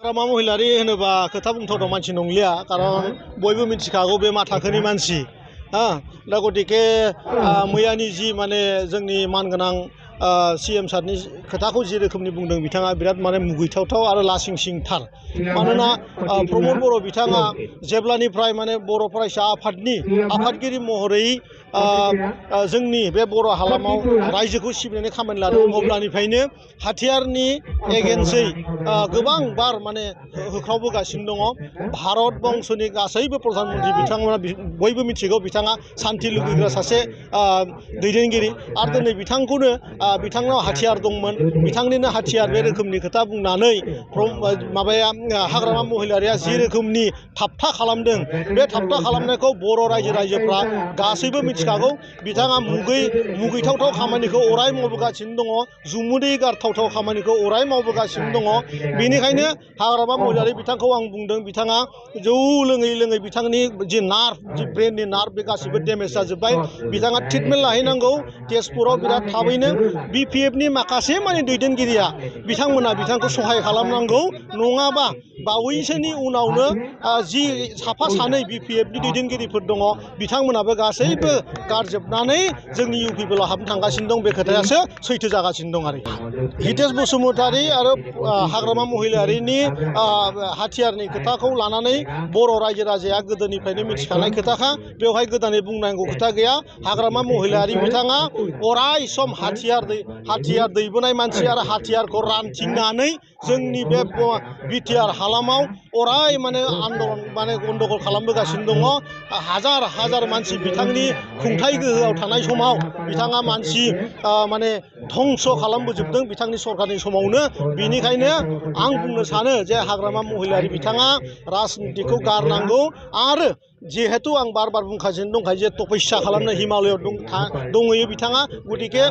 हाग्रामा महिलारि होनोबा खोथा बुंथावथाव मानसि नंलिया कारन बयबो मिथिखागौ बे मा थाखोनि मानसि दा गतिके मैयानि जि माने जोंनि मानगोनां CM सारनि खोथाखौ जि रोखोमनि बुंदों बिथाङा बिराद माने मुगैथावथाव आरो लासिंसिंथार मानोना प्रमद बर' बिथाङा जेब्लानिफ्राय माने बर' फरायसा आफादनि आफादगिरि महरै जोंनि बे बर' हालामाव रायजोखौ सिबिनायनि खामानि लादों अब्लानिफ्रायनो हाथियारनि एगेन्सै गोबां बार माने होख्रावबोगासिनो दङ भारत बंसनि गासैबो प्रधान मन्त्रि बिथांमोना बयबो मिथिगौ बिथाङा शान्ति लुबैग्रा सासे दैदेनगिरि आरो दिनै बिथांखौनो बिथांनाव हाथियार दंमोन बिथांनिनो हाथियार बे रोखोमनि खोथा बुंनानै माबाया हाग्रामा महिलारिया जि रोखोमनि थाबथा खालामदों बे थाबथा खालामनायखौ बर' रायजोफ्रा गासैबो मिथिखागौ बिथाङा मुगैथावथाव खामानिखौ अराय मावबोगासिनो दङ जुमुदै गारथावथाव खामानिखौ अराय मावबोगासिनो दङ बेनिखायनो हाग्रामा महिलारि बिथांखौ आं बुंदों बिथाङा जौ लोङै लोङै बिथांनि जि नार्भ जि ब्रेननि नार्भ बे गासिबो डेमेज जाजोब्बाय बिथाङा ट्रिटमेन्ट लाहैनांगौ तेजपुराव बिराद थाबैनो BPFनि माखासे माने दैदेनगिरिया बिथांमोना बिथांखौ सहाय खालामनांगौ नङाबा बावैसोनि उनावनो जि साफा सानै BPFनि दैदेनगिरिफोर दङ बिथांमोनाबो गासैबो गारजोबनानै जोंनि UPPLआव हाबनो थांगासिनो दं बे खोथायासो सैथो जागासिनो दं आरो हितेश बसुमतारी आरो हाग्रामा महिलारिनि हाथियारनि खोथाखौ लानानै बर' रायजो राजाया गोदोनिफ्रायनो मिथिखानाय खोथाखा बेवहाय गोदानै बुंनांगौ खोथा गैया हाग्रामा महिलारि बिथाङा अराय सम हाथियार दैबोनाय मानसि आरो हाथियारखौ रानथिंनानै जोंनि बे BTR हालामाव अराय माने आन्दलन माने गन्दगल खालामबोगासिनो दङ हाजार हाजार मानसि बिथांनि खुंथाय गोहोआव थानाय समाव बिथाङा मानसि माने धंस खालामबोजोबदों बिथांनि सरकारनि समावनो बेनिखायनो आं बुंनो सानो जे हाग्रामा महिलारि बिथाङा राजनितिखौ गारनांगौ आरो जिहेतु आं बार बार बुंगासिनो दंखायो जे तपस्या खालामनो हिमालयआव दंहैयो बिथाङा गतिके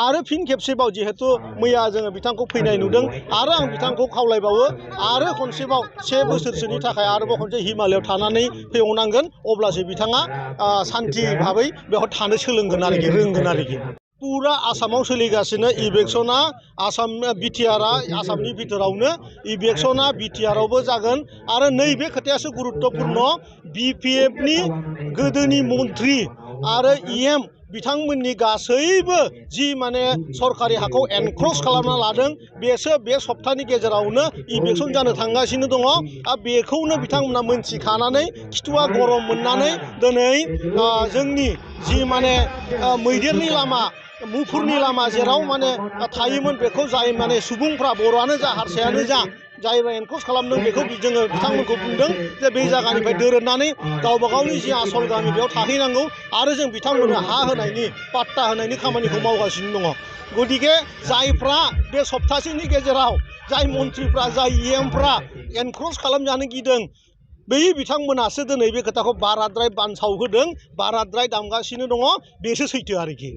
आरो फिन खेबसेबाव जिहेतु मैया जोङो बिथांखौ फैनाय नुदों आरो आं बिथांखौ खावलायबावो आरो खनसेबाव 1 बोसोरसोनि थाखाय आरोबाव खनसे हिमालयआव थानानै फैबावनांगोन अब्लासो बिथाङा सान्थि भाबै बेवहाय थानो सोलोंगोन आरोखि रोंगोन आरोखि पुरा आसामाव सोलिगासिनो इलेक्शना आसाम BTRआ आसामनि बिथोरावनो इलेक्शना BTRआवबो जागोन आरो नैबे खोथायासो गुरुत्तपुर्ण BPFनि गोदोनि मन्थ्रि आरो EM बिथांमोननि गासैबो जि माने सरकारि हाखौ एनक्रस खालामना लादों बेसो बे सप्तानि गेजेरावनो इलेक्शन जानो थांगासिनो दङ आरो बेखौनो बिथांमोना मोनथिखानानै खिथुआ गरम मोननानै दिनै जोंनि जि माने मैदेरनि लामा मुफुरनि लामा जेराव माने थायोमोन बेखौ जाय माने सुबुंफ्रा बर'आनो जा हारसायानो जा जायबा एनक्रस खालामदों बेखौ जोङो बिथांमोनखौ बुंदों जे बे जायगानिफ्राय दोरोदनानै गावबा गावनि जि आसल गामि बेयाव थाहैनांगौ आरो जों बिथांमोननो हा होनायनि पाट्टा होनायनि खामानिखौ मावगासिनो दङ गतिके जायफ्रा बे सप्तासेनि गेजेराव जाय मन्थ्रिफ्रा जाय EMफ्रा एनक्रस खालामजानो गिदों बै बिथांमोनासो दिनै बे खोथाखौ बाराद्राय बानसाव होदों बाराद्राय दामगासिनो दङ बेसो सैथो आरोखि